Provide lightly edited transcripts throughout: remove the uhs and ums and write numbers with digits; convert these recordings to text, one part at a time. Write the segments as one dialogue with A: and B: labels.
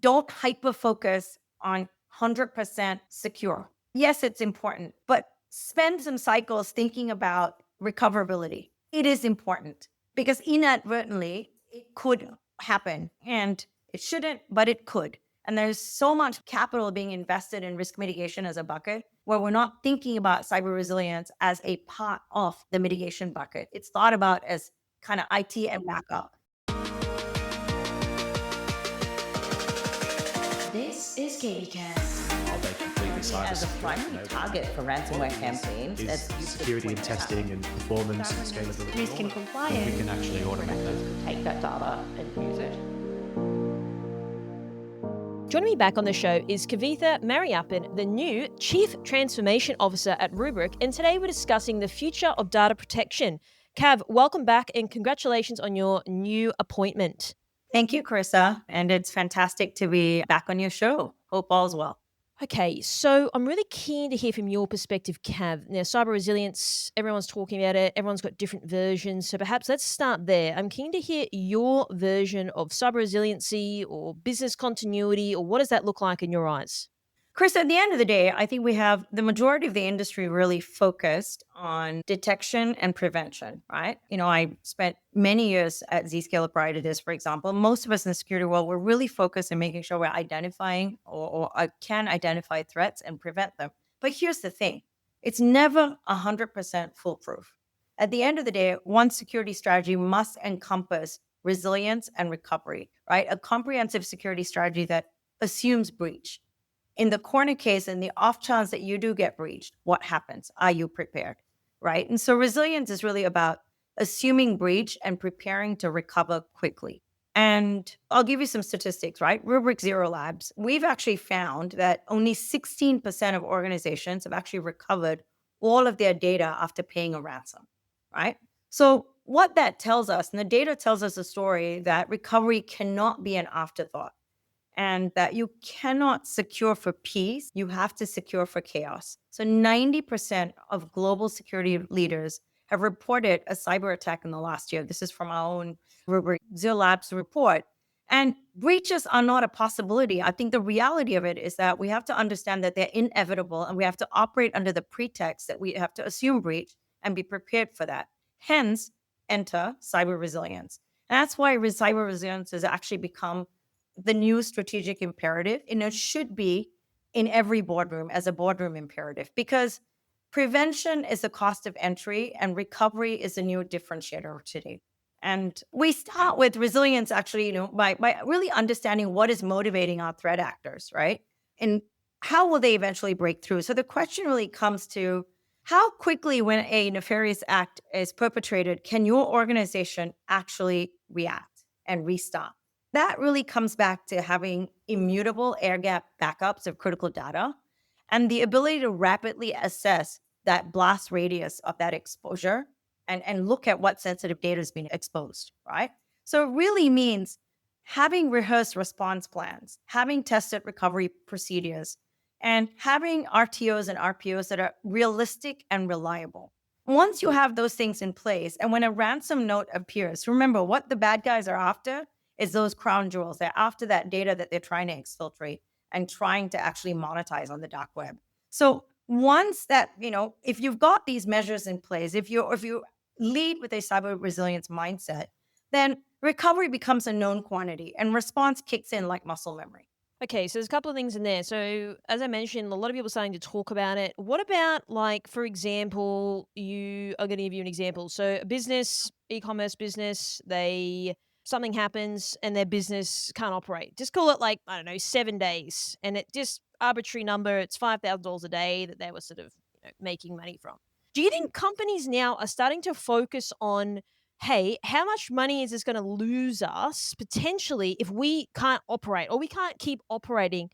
A: don't hyper focus on 100% secure. Yes, it's important, but spend some cycles thinking about recoverability. It is important because inadvertently it could happen and it shouldn't, but it could. And there's so much capital being invested in risk mitigation as a bucket where we're not thinking about cyber resilience as a part of the mitigation bucket. It's thought about as kind of IT and backup.
B: This is Kavitha.
C: Are they completely
D: As a
C: cybersecure?
D: primary target for ransomware campaigns,
C: Is
D: that's used to
C: security and
D: 20%.
C: testing and performance and scalability
A: Risk and
C: all that?
A: compliance.
C: We can actually automate that.
D: Take that data and use it.
E: Joining me back on the show is Kavitha Mariappan, the new Chief Transformation Officer at Rubrik, and today we're discussing the future of data protection. Cav, welcome back and congratulations on your new appointment.
A: Thank you, Carissa. And it's fantastic to be back on your show. Hope all's well.
E: Okay, so I'm really keen to hear from your perspective, Cav. Now, cyber resilience, everyone's talking about it, everyone's got different versions. So perhaps let's start there. I'm keen to hear your version of cyber resiliency or business continuity, or what does that look like in your eyes?
A: Chris, at the end of the day, I think we have the majority of the industry really focused on detection and prevention, right? I spent many years at Zscaler prior to this, for example. Most of us in the security world, we're really focused on making sure we're identifying or can identify threats and prevent them. But here's the thing. It's never 100% foolproof. At the end of the day, one security strategy must encompass resilience and recovery, right? A comprehensive security strategy that assumes breach. In the corner case, in the off chance that you do get breached, what happens? Are you prepared? Right. And so resilience is really about assuming breach and preparing to recover quickly. And I'll give you some statistics, right? Rubrik Zero Labs, we've actually found that only 16% of organizations have actually recovered all of their data after paying a ransom, right? So what that tells us, and the data tells us a story that recovery cannot be an afterthought and that you cannot secure for peace, you have to secure for chaos. So 90% of global security leaders have reported a cyber attack in the last year. This is from our own Rubrik Zero Labs report. And breaches are not a possibility. I think the reality of it is that we have to understand that they're inevitable and we have to operate under the pretext that we have to assume breach and be prepared for that. Hence, enter cyber resilience. And that's why cyber resilience has actually become the new strategic imperative, and it should be in every boardroom as a boardroom imperative, because prevention is the cost of entry and recovery is a new differentiator today. And we start with resilience actually, by really understanding what is motivating our threat actors, right? And how will they eventually break through? So the question really comes to how quickly, when a nefarious act is perpetrated, can your organization actually react and restart? That really comes back to having immutable air gap backups of critical data and the ability to rapidly assess that blast radius of that exposure and look at what sensitive data is being exposed, right? So it really means having rehearsed response plans, having tested recovery procedures, and having RTOs and RPOs that are realistic and reliable. Once you have those things in place, and when a ransom note appears, remember what the bad guys are after is those crown jewels. They're after that data that they're trying to exfiltrate and trying to actually monetize on the dark web. So once that, if you've got these measures in place, if you lead with a cyber resilience mindset, then recovery becomes a known quantity and response kicks in like muscle memory.
E: Okay, so there's a couple of things in there. So, as I mentioned, a lot of people are starting to talk about it. What about, like, for example, I'm going to give you an example. So, a business, e-commerce business, something happens and their business can't operate. Just call it, like, I don't know, 7 days, and it just arbitrary number. It's $5,000 a day that they were sort of making money from. Do you think companies now are starting to focus on, hey, how much money is this going to lose us potentially if we can't operate or we can't keep operating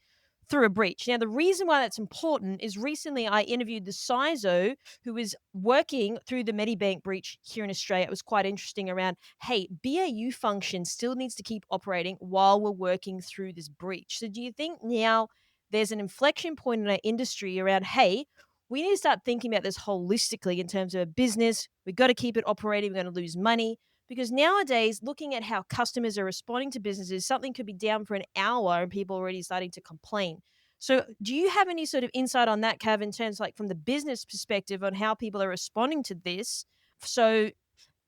E: through a breach? Now, the reason why that's important is recently I interviewed the CISO who is working through the Medibank breach here in Australia. It was quite interesting around, hey, BAU function still needs to keep operating while we're working through this breach. So do you think now there's an inflection point in our industry around, hey, we need to start thinking about this holistically in terms of a business. We've got to keep it operating. We're going to lose money. Because nowadays, looking at how customers are responding to businesses, something could be down for an hour and people already starting to complain. So, do you have any sort of insight on that, Cav, in terms like from the business perspective on how people are responding to this? So,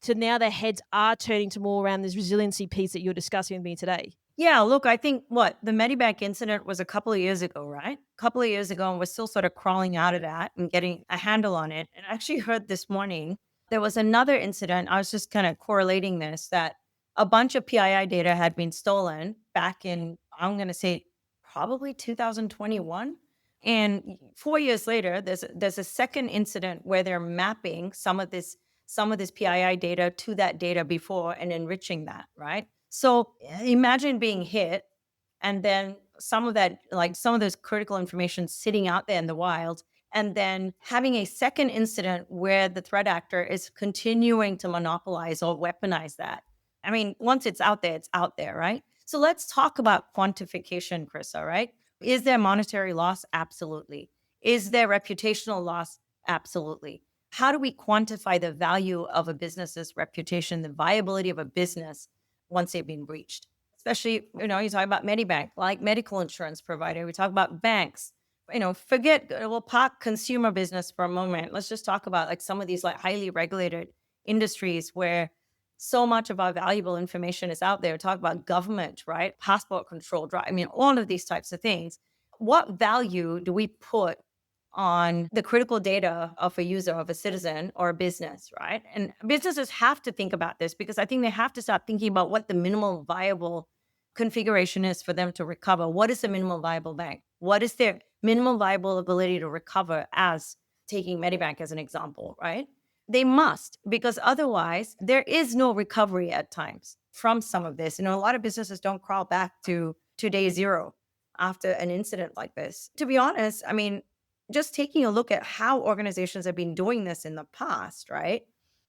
E: to now their heads are turning to more around this resiliency piece that you're discussing with me today.
A: Yeah, look, I think the Medibank incident was a couple of years ago, right? A couple of years ago, and we're still sort of crawling out of that and getting a handle on it. And I actually heard this morning there was another incident. I was just kind of correlating this that a bunch of PII data had been stolen back in, I'm going to say, probably 2021. And 4 years later, there's a second incident where they're mapping some of this PII data to that data before and enriching that, right? So imagine being hit and then some of that, like some of this critical information sitting out there in the wild, and then having a second incident where the threat actor is continuing to monopolize or weaponize that. I mean, once it's out there, right? So let's talk about quantification, Chris, all right? Is there monetary loss? Absolutely. Is there reputational loss? Absolutely. How do we quantify the value of a business's reputation, the viability of a business once they've been breached? Especially, you talk about Medibank, like medical insurance provider. We talk about banks. We'll park consumer business for a moment. Let's just talk about like some of these like highly regulated industries where so much of our valuable information is out there. Talk about government, right? Passport control, I mean, all of these types of things. What value do we put on the critical data of a user, of a citizen or a business, right? And businesses have to think about this because I think they have to start thinking about what the minimal viable configuration is for them to recover. What is the minimal viable bank? What is their minimal viable ability to recover, as taking Medibank as an example, right? They must, because otherwise there is no recovery at times from some of this. A lot of businesses don't crawl back to day zero after an incident like this. To be honest, I mean, just taking a look at how organizations have been doing this in the past, right?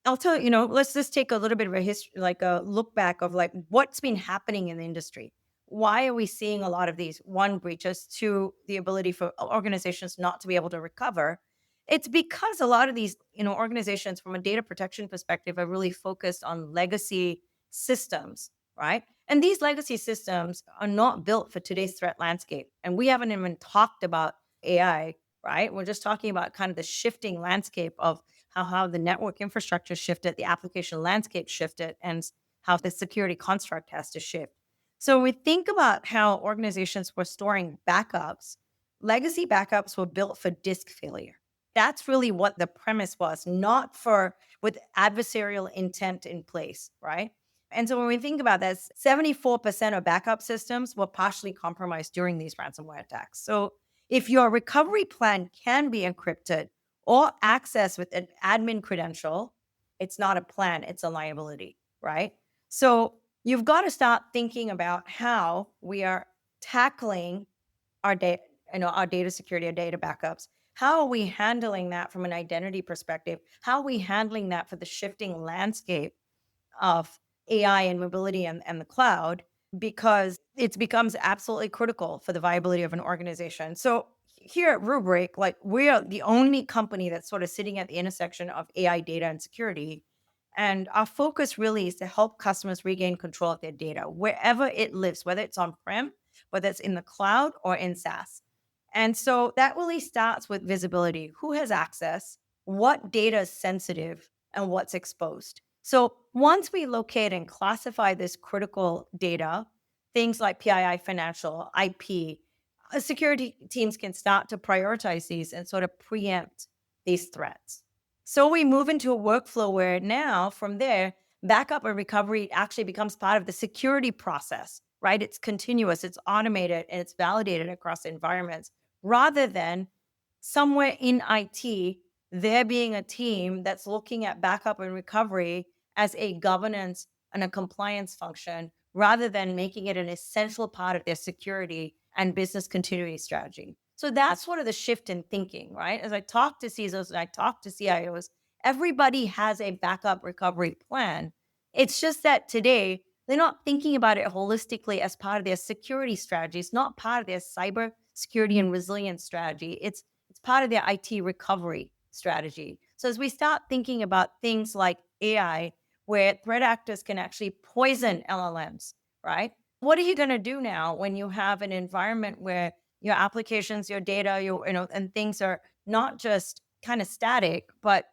A: I'll tell you, let's just take a little bit of a history, like a look back of like what's been happening in the industry. Why are we seeing a lot of these breaches to the ability for organizations not to be able to recover? It's because a lot of these, organizations from a data protection perspective are really focused on legacy systems, right? And these legacy systems are not built for today's threat landscape. And we haven't even talked about AI, right? We're just talking about kind of the shifting landscape of how the network infrastructure shifted, the application landscape shifted, and how the security construct has to shift. So when we think about how organizations were storing backups, legacy backups were built for disk failure. That's really what the premise was, not for with adversarial intent in place, right? And so when we think about this, 74% of backup systems were partially compromised during these ransomware attacks. So if your recovery plan can be encrypted or accessed with an admin credential, it's not a plan, it's a liability, right? So you've got to start thinking about how we are tackling our data, our data security, our data backups. How are we handling that from an identity perspective? How are we handling that for the shifting landscape of AI and mobility and the cloud? Because it becomes absolutely critical for the viability of an organization. So here at Rubrik, like we are the only company that's sort of sitting at the intersection of AI data and security. And our focus really is to help customers regain control of their data wherever it lives, whether it's on-prem, whether it's in the cloud or in SaaS. And so that really starts with visibility. Who has access? What data is sensitive and what's exposed? So once we locate and classify this critical data, things like PII financial, IP, security teams can start to prioritize these and sort of preempt these threats. So we move into a workflow where now from there, backup and recovery actually becomes part of the security process, right? It's continuous, it's automated, and it's validated across environments rather than somewhere in IT, there being a team that's looking at backup and recovery as a governance and a compliance function rather than making it an essential part of their security and business continuity strategy. So that's sort of the shift in thinking, right? As I talk to CISOs and I talk to CIOs, everybody has a backup recovery plan. It's just that today they're not thinking about it holistically as part of their security strategy. It's not part of their cyber security and resilience strategy. It's part of their IT recovery strategy. So as we start thinking about things like AI, where threat actors can actually poison LLMs, right? What are you going to do now when you have an environment where your applications, your data, and things are not just kind of static, but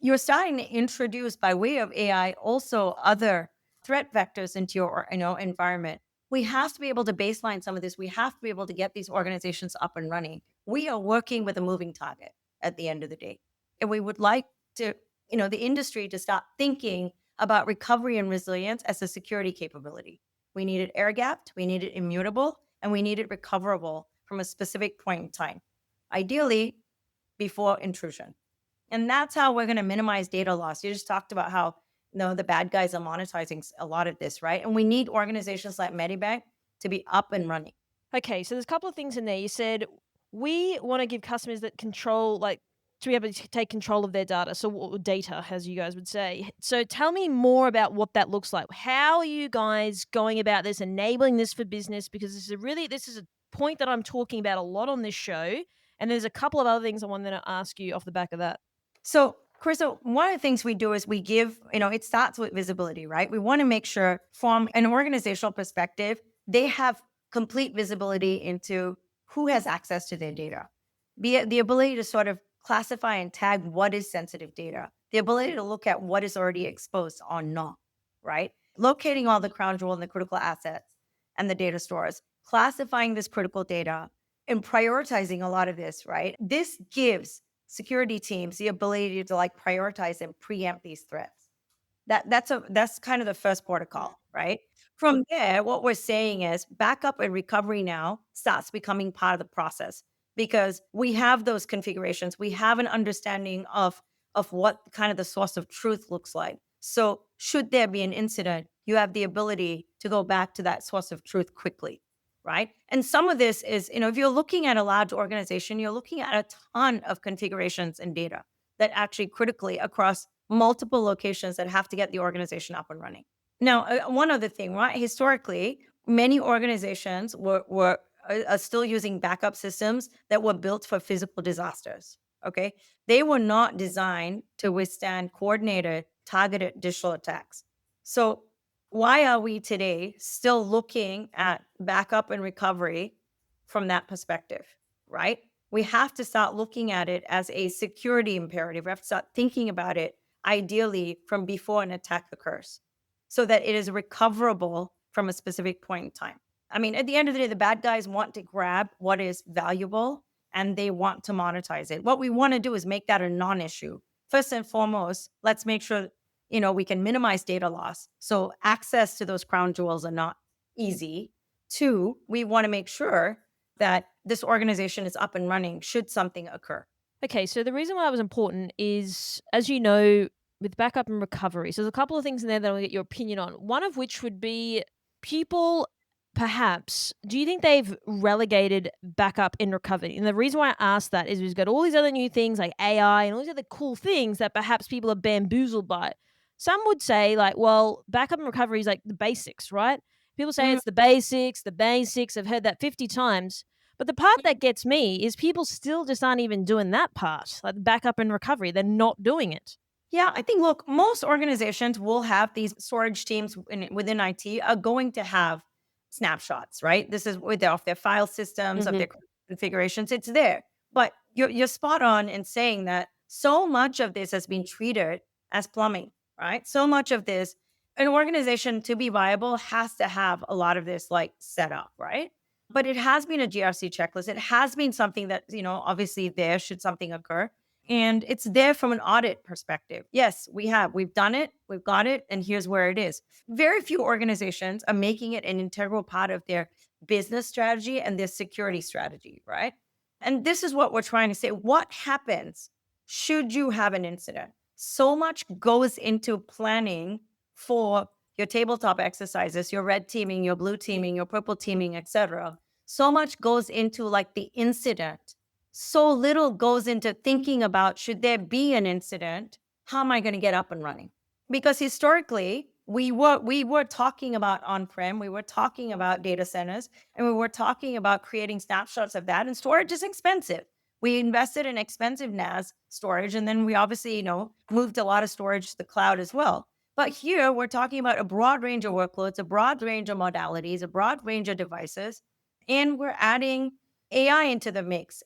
A: you're starting to introduce by way of AI also other threat vectors into your environment. We have to be able to baseline some of this. We have to be able to get these organizations up and running. We are working with a moving target at the end of the day. And we would like to, the industry to start thinking about recovery and resilience as a security capability. We need it air gapped, we need it immutable, and we need it recoverable from a specific point in time, ideally before intrusion. And that's how we're going to minimize data loss. You just talked about how the bad guys are monetizing a lot of this, right? And we need organizations like Medibank to be up and running.
E: Okay, so there's a couple of things in there. You said we want to give customers that control, like, to be able to take control of their data. So data, as you guys would say. So tell me more about what that looks like. How are you guys going about this, enabling this for business? Because this is a point that I'm talking about a lot on this show. And there's a couple of other things I wanted to ask you off the back of that.
A: So, Crystal, one of the things we do is we give, it starts with visibility, right? We want to make sure from an organizational perspective, they have complete visibility into who has access to their data. Be it the ability to sort of classify and tag what is sensitive data, the ability to look at what is already exposed or not, right? Locating all the crown jewel and the critical assets and the data stores, classifying this critical data and prioritizing a lot of this, right? This gives security teams the ability to prioritize and preempt these threats. That's kind of the first protocol, right? From there, what we're saying is backup and recovery now starts becoming part of the process because we have those configurations. We have an understanding of what kind of the source of truth looks like. So should there be an incident, you have the ability to go back to that source of truth quickly, right? And some of this is, if you're looking at a large organization, you're looking at a ton of configurations and data that actually critically across multiple locations that have to get the organization up and running. Now, one other thing, right? Historically, many organizations are still using backup systems that were built for physical disasters. Okay, they were not designed to withstand coordinated, targeted digital attacks. So, why are we today still looking at backup and recovery from that perspective? Right? We have to start looking at it as a security imperative. We have to start thinking about it ideally from before an attack occurs so that it is recoverable from a specific point in time. I mean, at the end of the day, the bad guys want to grab what is valuable and they want to monetize it. What we want to do is make that a non-issue. First and foremost, let's make sure, we can minimize data loss. So access to those crown jewels are not easy. Two, we want to make sure that this organization is up and running should something occur.
E: Okay, so the reason why that was important is, as you know, with backup and recovery, so there's a couple of things in there that I'll get your opinion on. One of which would be people, perhaps, do you think they've relegated backup and recovery? And the reason why I asked that is we've got all these other new things like AI and all these other cool things that perhaps people are bamboozled by. Some would say, well, backup and recovery is like the basics, right? People say it's the basics, the basics. I've heard that 50 times. But the part that gets me is people still just aren't even doing that part, like backup and recovery. They're not doing it.
A: Yeah, I think, look, most organizations will have these storage teams within IT are going to have snapshots, right? This is off their file systems, of their configurations. It's there. But you're spot on in saying that so much of this has been treated as plumbing, right? So much of this, an organization to be viable has to have a lot of this set up, right? But it has been a GRC checklist. It has been something that, obviously there should something occur. And it's there from an audit perspective. Yes, we've done it, we've got it, and here's where it is. Very few organizations are making it an integral part of their business strategy and their security strategy, right? And this is what we're trying to say. What happens should you have an incident? So much goes into planning for your tabletop exercises, your red teaming, your blue teaming, your purple teaming, etc. So much goes into the incident. So little goes into thinking about, should there be an incident, how am I going to get up and running? Because historically, we were talking about on-prem, we were talking about data centers, and we were talking about creating snapshots of that, and storage is expensive. We invested in expensive NAS storage, and then we obviously, moved a lot of storage to the cloud as well. But here we're talking about a broad range of workloads, a broad range of modalities, a broad range of devices, and we're adding AI into the mix.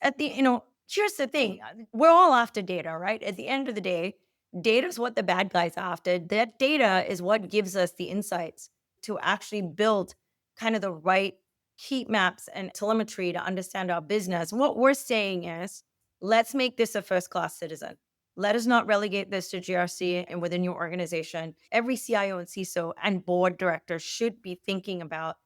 A: Here's the thing, we're all after data, right? At the end of the day, data is what the bad guys are after. That data is what gives us the insights to actually build kind of the right heat maps and telemetry to understand our business. What we're saying is, let's make this a first class citizen. Let us not relegate this to GRC and within your organization. Every CIO and CISO and board director should be thinking about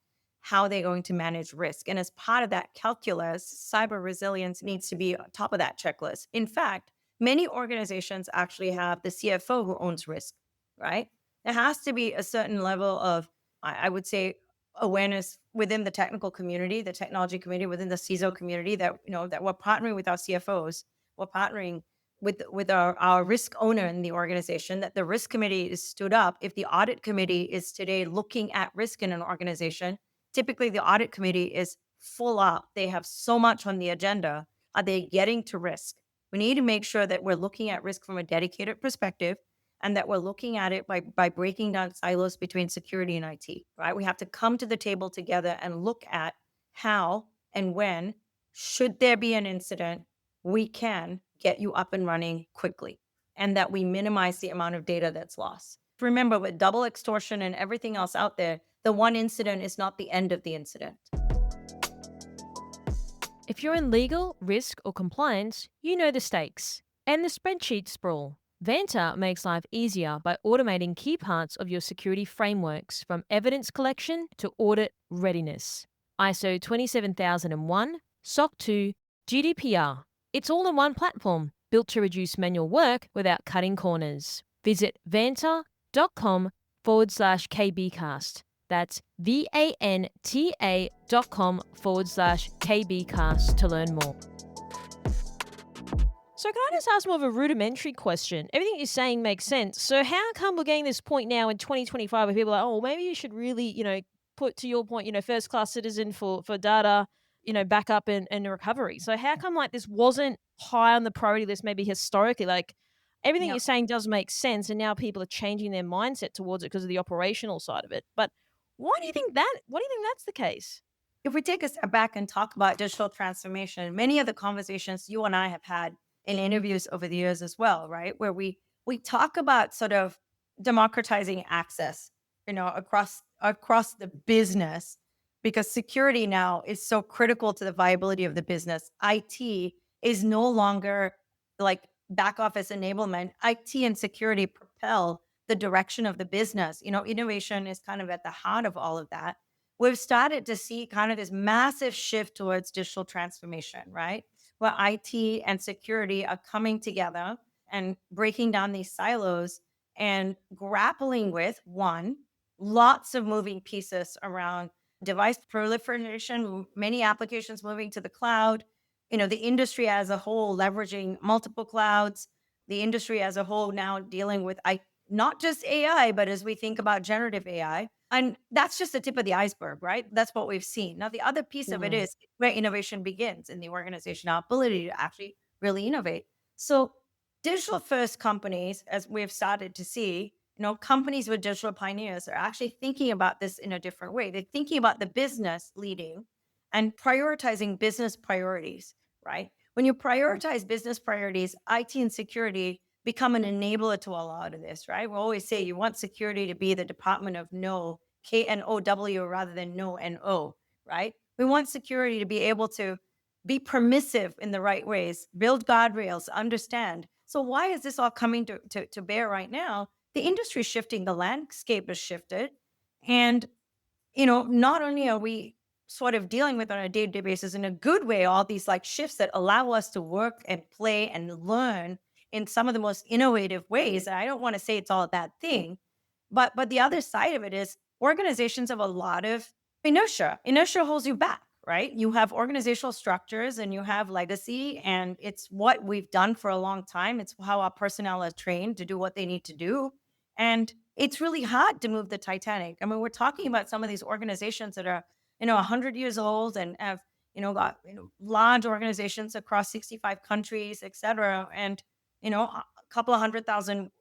A: how they're going to manage risk. And as part of that calculus, cyber resilience needs to be on top of that checklist. In fact, many organizations actually have the CFO who owns risk, right? There has to be a certain level of, I would say, awareness within the technical community, the technology community, within the CISO community that we're partnering with our CFOs, we're partnering with our risk owner in the organization, that the risk committee is stood up. If the audit committee is today looking at risk in an organization, typically the audit committee is full up. They have so much on the agenda. Are they getting to risk? We need to make sure that we're looking at risk from a dedicated perspective and that we're looking at it by breaking down silos between security and IT, right? We have to come to the table together and look at how and when, should there be an incident, we can get you up and running quickly and that we minimize the amount of data that's lost. Remember, with double extortion and everything else out there, the one incident is not the end of the incident.
E: If you're in legal, risk, or compliance, you know the stakes and the spreadsheet sprawl. Vanta makes life easier by automating key parts of your security frameworks, from evidence collection to audit readiness. ISO 27001, SOC 2, GDPR. It's all in one platform, built to reduce manual work without cutting corners. Visit vanta.com/KBcast. That's VANTA.com/KBcast to learn more. So can I just ask more of a rudimentary question? Everything you're saying makes sense. So how come we're getting this point now in 2025 where people are like, oh, maybe you should really, put, to your point, first class citizen for data, backup and recovery. So how come like this wasn't high on the priority list maybe historically? Like everything
A: Yeah.
E: you're saying does make sense, and now people are changing their mindset towards it because of the operational side of it. But why do you think that's the case?
A: If we take a step back and talk about digital transformation, many of the conversations you and I have had in interviews over the years as well, right? Where we talk about sort of democratizing access, across the business, because security now is so critical to the viability of the business. IT is no longer like back office enablement. IT and security propel the direction of the business. Innovation is kind of at the heart of all of that. We've started to see kind of this massive shift towards digital transformation, right? Where IT and security are coming together and breaking down these silos and grappling with one, lots of moving pieces around device proliferation, many applications moving to the cloud, the industry as a whole leveraging multiple clouds, the industry as a whole now dealing with not just AI, but as we think about generative AI. And that's just the tip of the iceberg, right? That's what we've seen. Now, the other piece of it
E: Mm.
A: is where innovation begins in the organization, our ability to actually really innovate. So, digital first companies, as we've started to see, companies with digital pioneers are actually thinking about this in a different way. They're thinking about the business leading and prioritizing business priorities, right? When you prioritize business priorities, IT and security become an enabler to a lot of this, right? We always say you want security to be the department of no, KNOW rather than no and O, right? We want security to be able to be permissive in the right ways, build guardrails, understand. So why is this all coming to bear right now? The industry is shifting, the landscape has shifted. And not only are we sort of dealing with on a day-to-day basis in a good way, all these like shifts that allow us to work and play and learn in some of the most innovative ways. And I don't want to say it's all a bad thing, but the other side of it is organizations have a lot of inertia. Inertia holds you back, right? You have organizational structures and you have legacy, and it's what we've done for a long time. It's how our personnel are trained to do what they need to do. And it's really hard to move the Titanic. I mean, we're talking about some of these organizations that are, 100 years old and have, got, large organizations across 65 countries, et cetera. And, a couple of 100,000,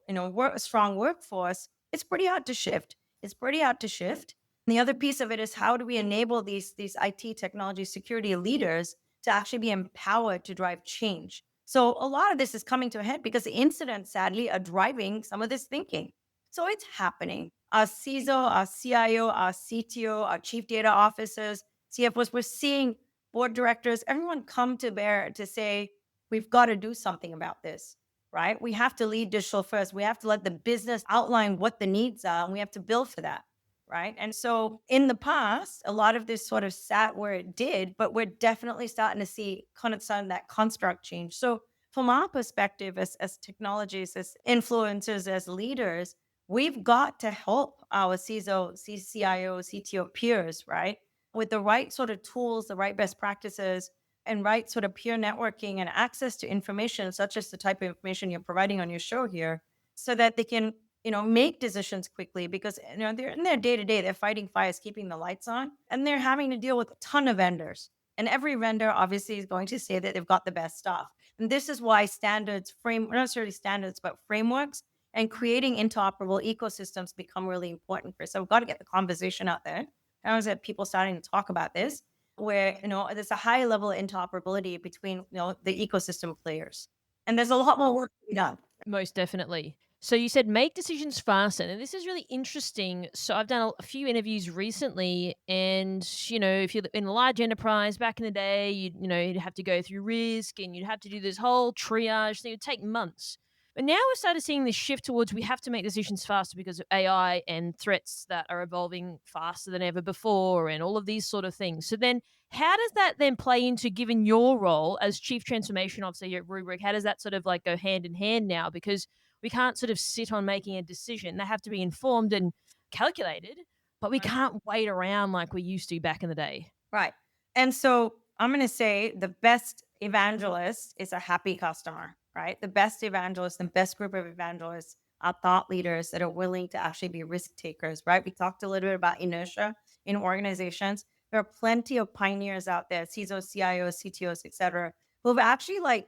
A: strong workforce. It's pretty hard to shift. It's pretty hard to shift. And the other piece of it is how do we enable these IT technology security leaders to actually be empowered to drive change? So a lot of this is coming to a head because the incidents, sadly, are driving some of this thinking. So it's happening. Our CISO, our CIO, our CTO, our chief data officers, CFOs, we're seeing board directors, everyone come to bear to say, we've got to do something about this, right? We have to lead digital first. We have to let the business outline what the needs are, and we have to build for that, right? And so in the past, a lot of this sort of sat where it did, but we're definitely starting to see kind of some of that construct change. So from our perspective as technologists, as influencers, as leaders, we've got to help our CISO, CIO, CTO peers, right? With the right sort of tools, the right best practices, and right sort of peer networking and access to information, such as the type of information you're providing on your show here, so that they can, make decisions quickly because, they're in their day to day, they're fighting fires, keeping the lights on, and they're having to deal with a ton of vendors. And every vendor obviously is going to say that they've got the best stuff. And this is why standards, not necessarily standards, but frameworks and creating interoperable ecosystems become really important, Chris. So we've got to get the conversation out there. I was at people starting to talk about this, where there's a high level of interoperability between the ecosystem players, and there's a lot more work to be done.
E: Most definitely. So you said make decisions faster, and this is really interesting. So I've done a few interviews recently, and if you're in a large enterprise back in the day, you'd have to go through risk, and you'd have to do this whole triage thing. It would take months. But now we're started seeing this shift towards we have to make decisions faster because of AI and threats that are evolving faster than ever before, and all of these sort of things. So then, how does that then play into given your role as chief transformation officer here at Rubrik? How does that sort of like go hand in hand now? Because we can't sort of sit on making a decision. They have to be informed and calculated, but we can't wait around like we used to back in the day.
A: Right. And so I'm going to say the best evangelist is a happy customer, right? The best evangelist, the best group of evangelists are thought leaders that are willing to actually be risk takers, right? We talked a little bit about inertia in organizations. There are plenty of pioneers out there, CISOs, CIOs, CTOs, et cetera, who have actually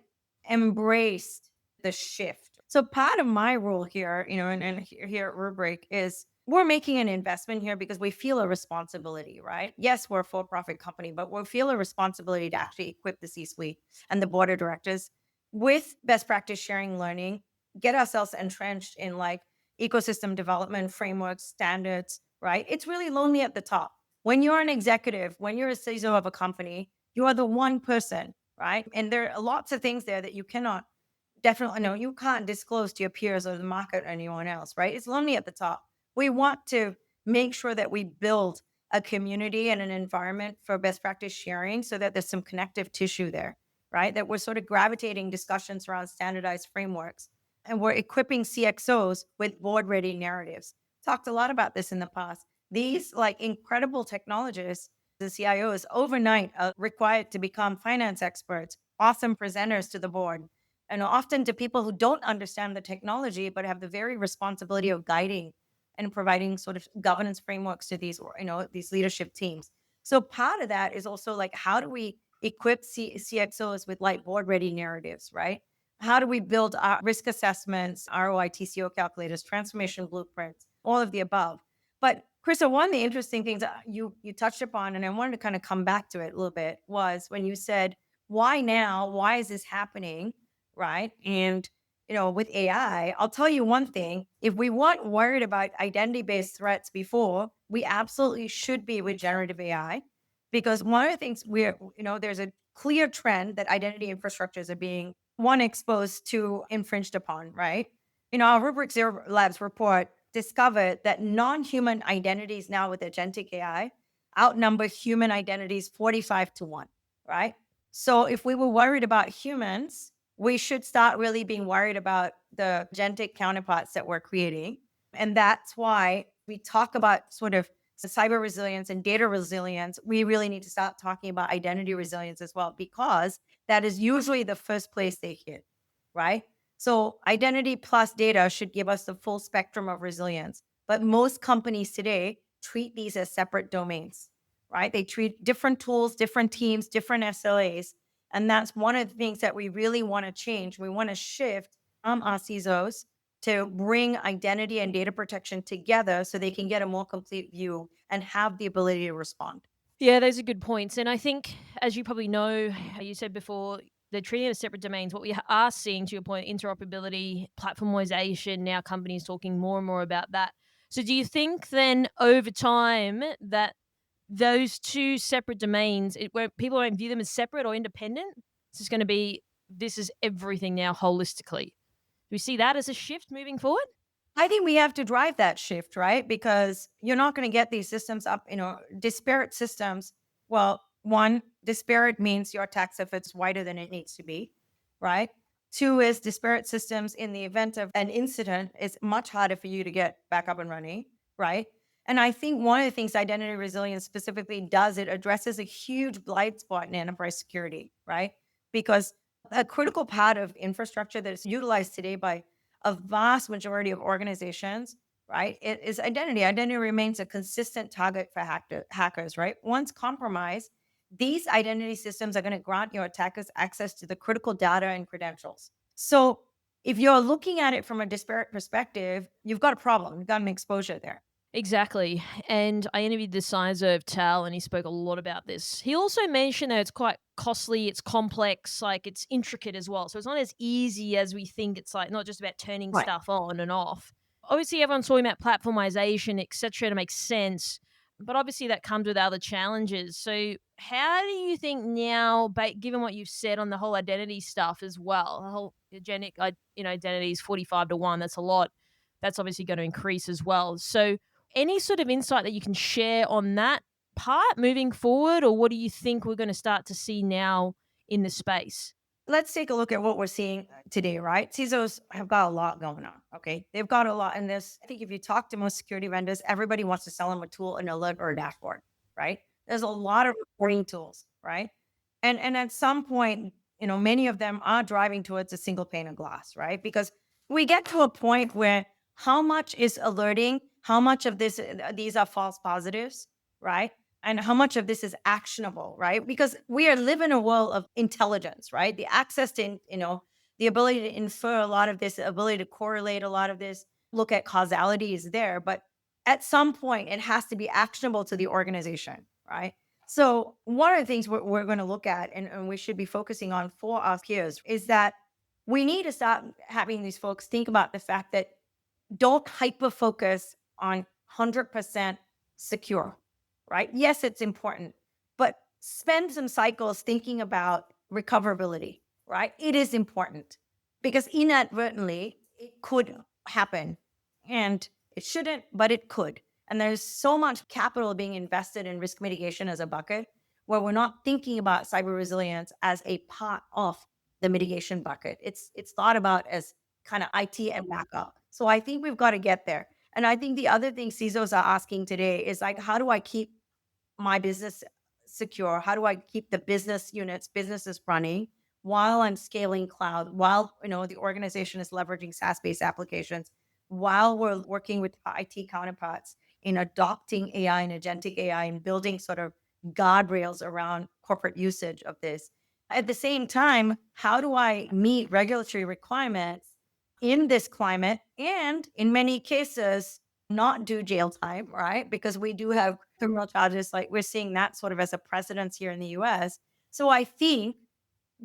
A: embraced the shift. So part of my role here, and here at Rubrik is we're making an investment here because we feel a responsibility, right? Yes, we're a for-profit company, but we feel a responsibility to actually equip the C-suite and the board of directors with best practice sharing, learning, get ourselves entrenched in ecosystem development frameworks, standards, right? It's really lonely at the top. When you're an executive, when you're a CISO of a company, you are the one person, right? And there are lots of things there that you cannot definitely no, you can't disclose to your peers or the market or anyone else, right? It's lonely at the top. We want to make sure that we build a community and an environment for best practice sharing so that there's some connective tissue there, right? That we're sort of gravitating discussions around standardized frameworks and we're equipping CXOs with board ready narratives. Talked a lot about this in the past. These incredible technologists, the CIOs overnight are required to become finance experts, awesome presenters to the board, and often to people who don't understand the technology but have the very responsibility of guiding and providing sort of governance frameworks to these leadership teams. So part of that is also how do we equip CXOs with board ready narratives, right? How do we build our risk assessments, ROI, TCO calculators, transformation blueprints, all of the above? But Krista, one of the interesting things that you touched upon, and I wanted to kind of come back to it a little bit, was when you said, why now? Why is this happening? Right. And, with AI, I'll tell you one thing. If we weren't worried about identity-based threats before, we absolutely should be with generative AI. Because one of the things there's a clear trend that identity infrastructures are being, one, exposed to, infringed upon, right? Our Rubrik Zero Labs report discovered that non-human identities now with agentic AI outnumber human identities 45-1, right? So if we were worried about humans, we should start really being worried about the agentic counterparts that we're creating. And that's why we talk about sort of cyber resilience and data resilience. We really need to start talking about identity resilience as well, because that is usually the first place they hit, right? So identity plus data should give us the full spectrum of resilience. But most companies today treat these as separate domains, right? They treat different tools, different teams, different SLAs. And that's one of the things that we really want to change. We want to shift our CISOs to bring identity and data protection together so they can get a more complete view and have the ability to respond.
E: Yeah, those are good points. And I think, as you probably know, you said before, they're treating it as separate domains. What we are seeing, to your point, interoperability, platformization, now companies talking more and more about that. So, do you think then over time that those two separate domains, people won't view them as separate or independent? It's just going to be this is everything now holistically. Do we see that as a shift moving forward?
A: I think we have to drive that shift, right? Because you're not going to get these systems up, disparate systems. Well, one, disparate means your attack surface is wider than it needs to be, right? Two is disparate systems in the event of an incident is much harder for you to get back up and running, right? And I think one of the things identity resilience specifically does, it addresses a huge blind spot in enterprise security, right? Because a critical part of infrastructure that is utilized today by a vast majority of organizations, right? It is identity. Identity remains a consistent target for hackers, right? Once compromised, these identity systems are going to grant your attackers access to the critical data and credentials. So if you're looking at it from a disparate perspective, you've got a problem. You've got an exposure there.
E: Exactly. And I interviewed the CISO of Tal and he spoke a lot about this. He also mentioned that it's quite costly, it's complex, like it's intricate as well. So it's not as easy as we think. It's like not just about turning
A: Right.
E: stuff on and off. Obviously, everyone's talking about platformization, etc., to make sense. But obviously, that comes with other challenges. So, how do you think now, given what you've said on the whole identity stuff as well, the whole identity is 45 to 1. That's a lot. That's obviously going to increase as well. So, any sort of insight that you can share on that part moving forward, or what do you think we're going to start to see now in the space?
A: Let's take a look at what we're seeing today, right? CISOs have got a lot going on. Okay. They've got a lot in this. I think if you talk to most security vendors, everybody wants to sell them a tool, an alert, or a dashboard, right? There's a lot of reporting tools, right? And at some point, many of them are driving towards a single pane of glass, right? Because we get to a point where how much is alerting, how much of these are false positives, right? And how much of this is actionable, right? Because we are live in a world of intelligence, right? The access to, the ability to infer a lot of this, the ability to correlate a lot of this, look at causality is there. But at some point, it has to be actionable to the organization, right? So one of the things we're going to look at and we should be focusing on for our peers is that we need to start having these folks think about the fact that don't hyper focus on 100% secure, right? Yes, it's important, but spend some cycles thinking about recoverability, right? It is important because inadvertently it could happen and it shouldn't, but it could. And there's so much capital being invested in risk mitigation as a bucket where we're not thinking about cyber resilience as a part of the mitigation bucket. It's thought about as kind of IT and backup. So I think we've got to get there. And I think the other thing CISOs are asking today is like, how do I keep my business secure? How do I keep the businesses running while I'm scaling cloud, while the organization is leveraging SaaS-based applications, while we're working with IT counterparts in adopting AI and agentic AI and building sort of guardrails around corporate usage of this. At the same time, how do I meet regulatory requirements in this climate and in many cases not do jail time, right? Because we do have criminal charges, like we're seeing that sort of as a precedence here in the US. So I think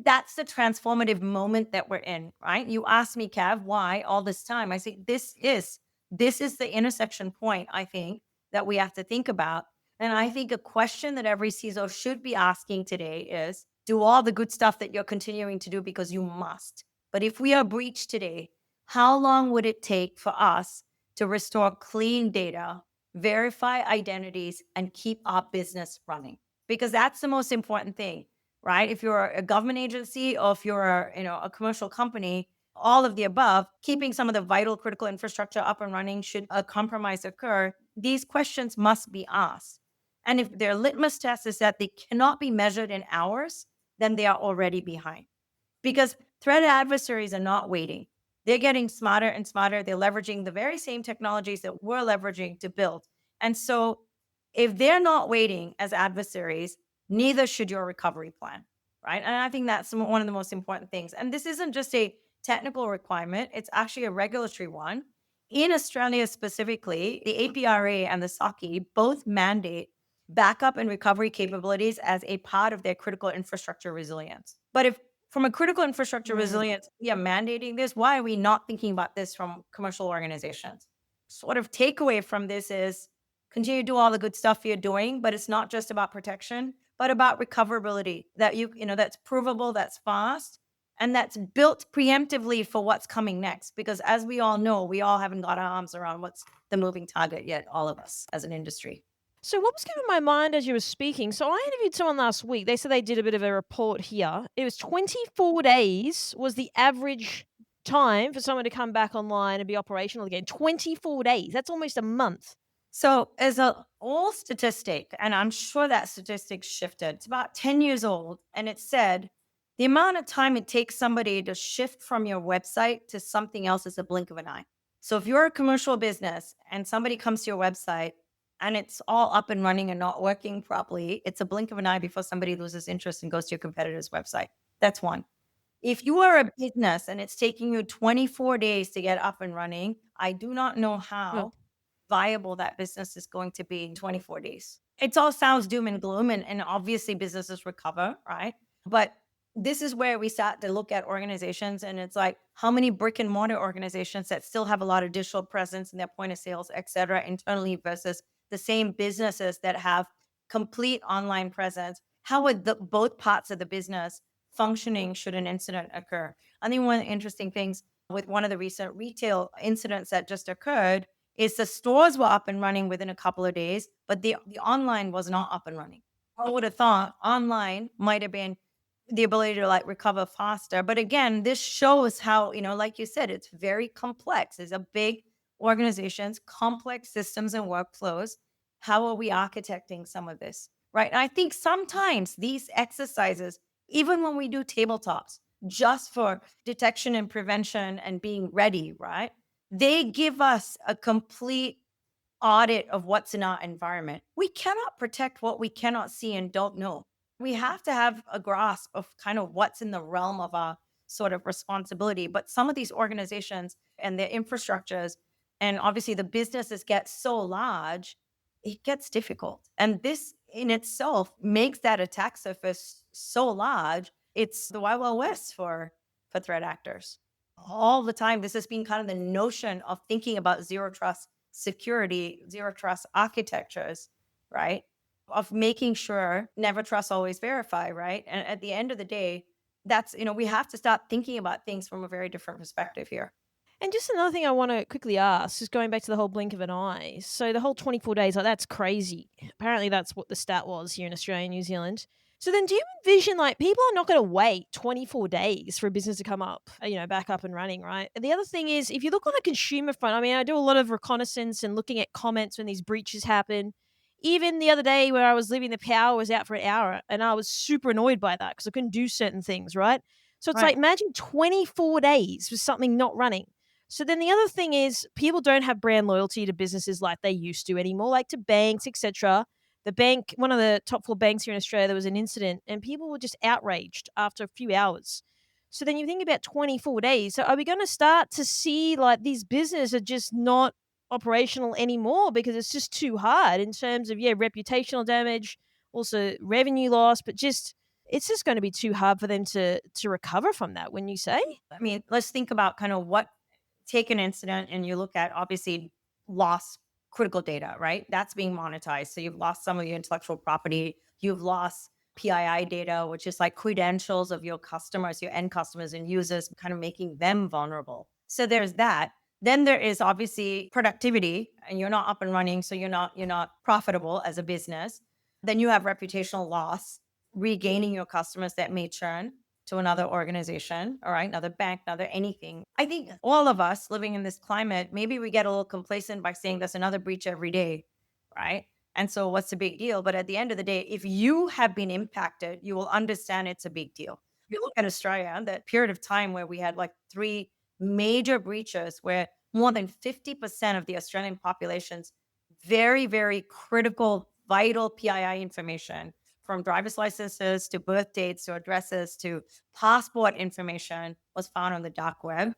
A: that's the transformative moment that we're in, right? You asked me, Cav, why all this time? I say this is the intersection point, I think, that we have to think about. And I think a question that every CISO should be asking today is, do all the good stuff that you're continuing to do because you must. But if we are breached today, how long would it take for us to restore clean data, verify identities, and keep our business running? Because that's the most important thing, right? If you're a government agency or if you're a commercial company, all of the above, keeping some of the vital critical infrastructure up and running should a compromise occur. These questions must be asked. And if their litmus test is that they cannot be measured in hours, then they are already behind. Because threat adversaries are not waiting. They're getting smarter and smarter. They're leveraging the very same technologies that we're leveraging to build. And so if they're not waiting as adversaries, neither should your recovery plan, right? And I think that's one of the most important things. And this isn't just a technical requirement, it's actually a regulatory one. In Australia specifically, the APRA and the SOC both mandate backup and recovery capabilities as a part of their critical infrastructure resilience. But if from a critical infrastructure resilience, we are mandating this, why are we not thinking about this from commercial organizations? Sort of takeaway from this is continue to do all the good stuff you're doing, but it's not just about protection, but about recoverability that that's provable, that's fast, and that's built preemptively for what's coming next. Because as we all know, we all haven't got our arms around what's the moving target yet, all of us as an industry.
E: So what was going my mind as you were speaking? So I interviewed someone last week. They said they did a bit of a report here. It was 24 days was the average time for someone to come back online and be operational again. 24 days. That's almost a month.
A: So as a old statistic, and I'm sure that statistic shifted, it's about 10 years old, and it said the amount of time it takes somebody to shift from your website to something else is a blink of an eye. So if you're a commercial business and somebody comes to your website and it's all up and running and not working properly, it's a blink of an eye before somebody loses interest and goes to your competitor's website. That's one. If you are a business and it's taking you 24 days to get up and running, I do not know how viable that business is going to be in 24 days. It all sounds doom and gloom, and obviously businesses recover, right? But this is where we start to look at organizations, and it's like how many brick and mortar organizations that still have a lot of digital presence in their point of sales, et cetera, internally versus the same businesses that have complete online presence. How would both parts of the business functioning should an incident occur? I think one of the interesting things with one of the recent retail incidents that just occurred is the stores were up and running within a couple of days, but the online was not up and running. I would have thought online might have been the ability to like recover faster. But again, this shows how, like you said, it's very complex. It's a big organizations, complex systems and workflows. How are we architecting some of this? Right. And I think sometimes these exercises, even when we do tabletops, just for detection and prevention and being ready, right? They give us a complete audit of what's in our environment. We cannot protect what we cannot see and don't know. We have to have a grasp of kind of what's in the realm of our sort of responsibility. But some of these organizations and their infrastructures, and obviously the businesses get so large, it gets difficult. And this in itself makes that attack surface so large. It's the wild, wild west for threat actors. All the time, this has been kind of the notion of thinking about zero trust security, zero trust architectures, right? Of making sure never trust, always verify, right? And at the end of the day, that's, we have to start thinking about things from a very different perspective here.
E: And just another thing I want to quickly ask is going back to the whole blink of an eye. So the whole 24 days, like that's crazy. Apparently that's what the stat was here in Australia and New Zealand. So then do you envision like people are not going to wait 24 days for a business to come up, back up and running, right? And the other thing is if you look on the consumer front, I mean, I do a lot of reconnaissance and looking at comments when these breaches happen. Even the other day where I was leaving, the power was out for an hour and I was super annoyed by that because I couldn't do certain things, right? So it's
A: Right.
E: like imagine 24 days with something not running. So then the other thing is people don't have brand loyalty to businesses like they used to anymore, like to banks, etc. The bank, one of the top 4 banks here in Australia, there was an incident and people were just outraged after a few hours. So then you think about 24 days. So are we going to start to see like these businesses are just not operational anymore because it's just too hard in terms of, reputational damage, also revenue loss, but it's just going to be too hard for them to recover from that, wouldn't you say?
A: I mean, let's think about kind of take an incident and you look at obviously lost critical data, right? That's being monetized. So you've lost some of your intellectual property. You've lost PII data, which is like credentials of your customers, your end customers and users, kind of making them vulnerable. So there's that. Then there is obviously productivity and you're not up and running. So you're not profitable as a business. Then you have reputational loss, regaining your customers that may churn to another organization, all right, another bank, another anything. I think all of us living in this climate, maybe we get a little complacent by saying there's another breach every day, right? And so what's the big deal? But at the end of the day, if you have been impacted, you will understand it's a big deal. If you look at Australia, that period of time where we had like 3 major breaches where more than 50% of the Australian population's very, very critical, vital PII information from driver's licenses to birth dates to addresses to passport information was found on the dark web.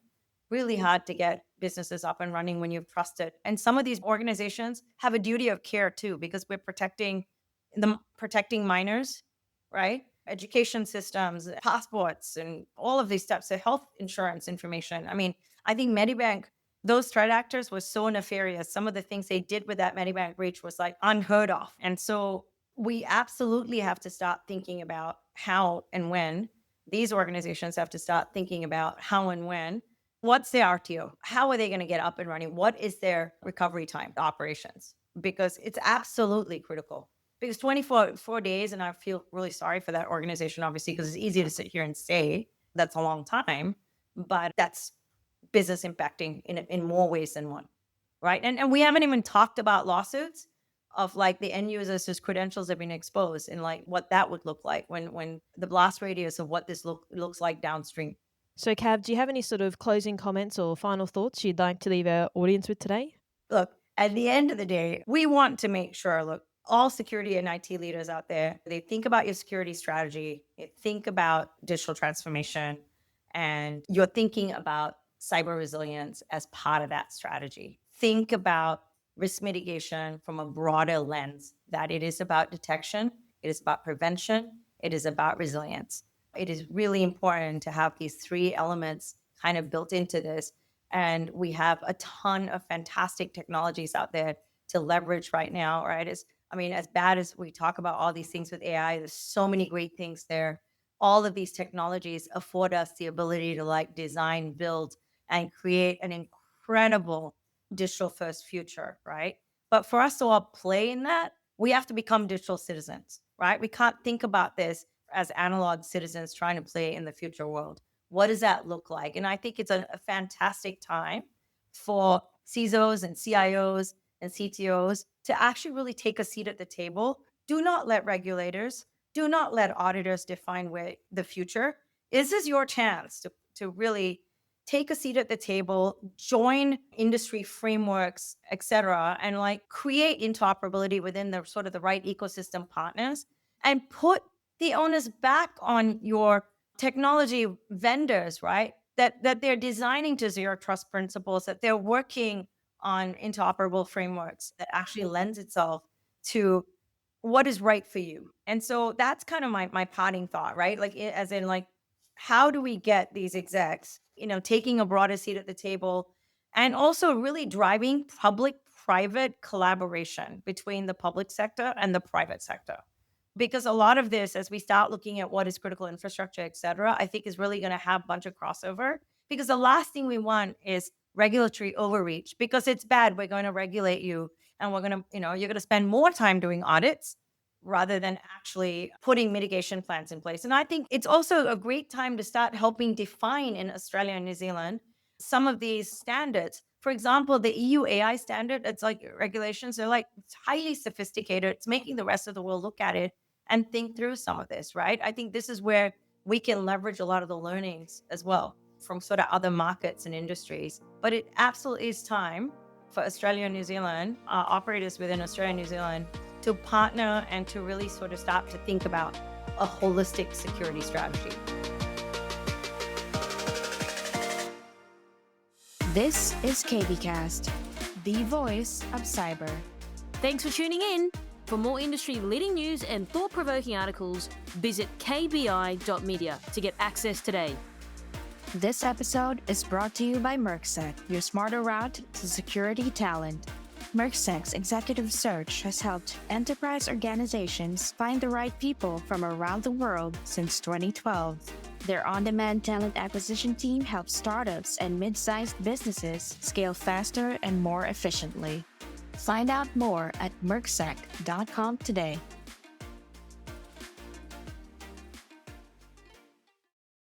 A: Really hard to get businesses up and running when you've trusted. And some of these organizations have a duty of care too, because we're protecting minors, right? Education systems, passports, and all of these steps, the health insurance information. I mean, I think Medibank, those threat actors were so nefarious. Some of the things they did with that Medibank breach was like unheard of. And so we absolutely have to start thinking about how and when. These organizations have to start thinking about how and when. What's their RTO? How are they going to get up and running? What is their recovery time operations? Because it's absolutely critical. Because 24 days, and I feel really sorry for that organization, obviously, because it's easy to sit here and say that's a long time, but that's business impacting in more ways than one, right? And we haven't even talked about lawsuits of like the end users whose credentials have been exposed and like what that would look like when the blast radius of what this looks like downstream.
E: So, Cav, do you have any sort of closing comments or final thoughts you'd like to leave our audience with today?
A: Look, at the end of the day, we want to make sure, look, all security and IT leaders out there, they think about your security strategy, they think about digital transformation, and you're thinking about cyber resilience as part of that strategy. Think about risk mitigation from a broader lens, that it is about detection, it is about prevention, it is about resilience. It is really important to have these three elements kind of built into this. And we have a ton of fantastic technologies out there to leverage right now, right? As bad as we talk about all these things with AI, there's so many great things there. All of these technologies afford us the ability to like design, build, and create an incredible digital first future, right? But for us to all play in that, we have to become digital citizens, right? We can't think about this as analog citizens trying to play in the future world. What does that look like? And I think it's a fantastic time for CISOs and CIOs and CTOs to actually really take a seat at the table. Do not let regulators, do not let auditors define where the future. This is your chance to really take a seat at the table, join industry frameworks, et cetera, and like create interoperability within the sort of the right ecosystem partners and put the onus back on your technology vendors, right? That they're designing to zero trust principles, that they're working on interoperable frameworks that actually lends itself to what is right for you. And so that's kind of my parting thought, right? Like as in like, how do we get these execs, taking a broader seat at the table and also really driving public-private collaboration between the public sector and the private sector? Because a lot of this, as we start looking at what is critical infrastructure, et cetera, I think is really going to have a bunch of crossover, because the last thing we want is regulatory overreach, because it's bad. We're going to regulate you and we're going to, you're going to spend more time doing audits rather than actually putting mitigation plans in place. And I think it's also a great time to start helping define in Australia and New Zealand some of these standards. For example, the EU AI standard, it's like regulations, they're like it's highly sophisticated. It's making the rest of the world look at it and think through some of this, right? I think this is where we can leverage a lot of the learnings as well from sort of other markets and industries. But it absolutely is time for Australia and New Zealand, operators within Australia and New Zealand, to partner and to really sort of start to think about a holistic security strategy.
B: This is KBcast, the voice of cyber.
F: Thanks for tuning in. For more industry-leading news and thought-provoking articles, visit kbi.media to get access today.
B: This episode is brought to you by Mercsec, your smarter route to security talent. Mercsec's executive search has helped enterprise organizations find the right people from around the world since 2012. Their on-demand talent acquisition team helps startups and mid-sized businesses scale faster and more efficiently. Find out more at mercsec.com today.